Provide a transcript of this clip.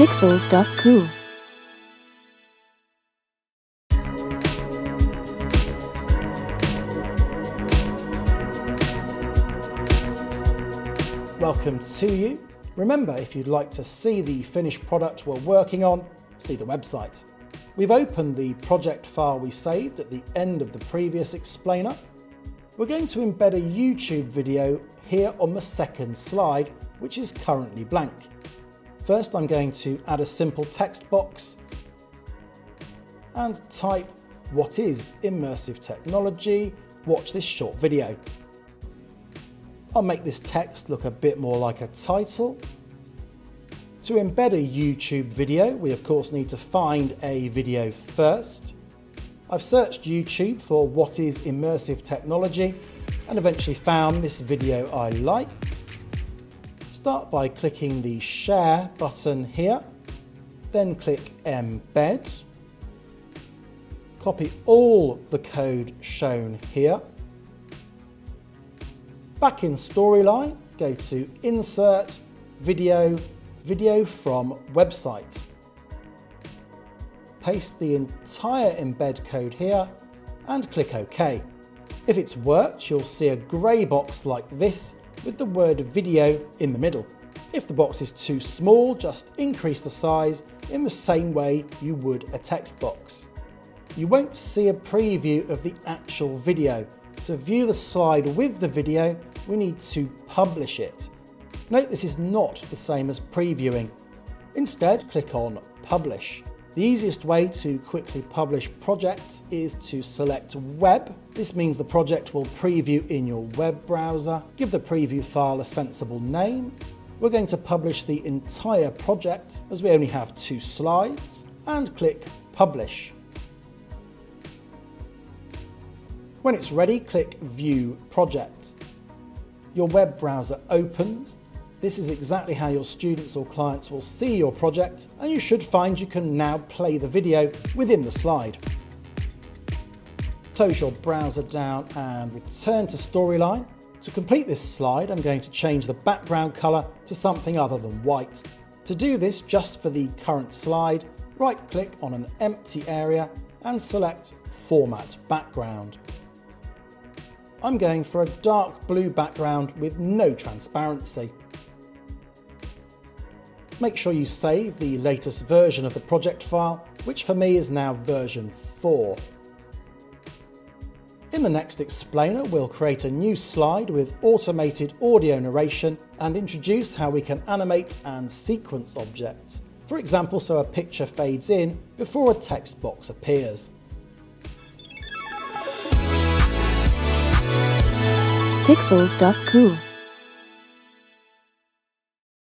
Pixels.cool. Welcome to you. Remember, if you'd like to see the finished product we're working on, see the website. We've opened the project file we saved at the end of the previous explainer. We're going to embed a YouTube video here on the second slide, which is currently blank. First, I'm going to add a simple text box and type, "What is immersive technology? Watch this short video." I'll make this text look a bit more like a title. To embed a YouTube video, we of course need to find a video first. I've searched YouTube for what is immersive technology and eventually found this video I like. Start by clicking the share button here, then click embed. Copy all the code shown here. Back in Storyline, go to Insert, Video, Video from Website. Paste the entire embed code here and click OK. If it's worked, you'll see a grey box like this with the word video in the middle. If the box is too small, just increase the size in the same way you would a text box. You won't see a preview of the actual video. To view the slide with the video, we need to publish it. Note this is not the same as previewing. Instead, click on Publish. The easiest way to quickly publish projects is to select Web. This means the project will preview in your web browser. Give the preview file a sensible name. We're going to publish the entire project as we only have 2 slides, and click Publish. When it's ready, click View Project. Your web browser opens. This is exactly how your students or clients will see your project, and you should find you can now play the video within the slide. Close your browser down and return to Storyline. To complete this slide, I'm going to change the background color to something other than white. To do this, just for the current slide, right-click on an empty area and select Format Background. I'm going for a dark blue background with no transparency. Make sure you save the latest version of the project file, which for me is now version 4. In the next explainer, we'll create a new slide with automated audio narration and introduce how we can animate and sequence objects. For example, so a picture fades in before a text box appears. Pixels.cool.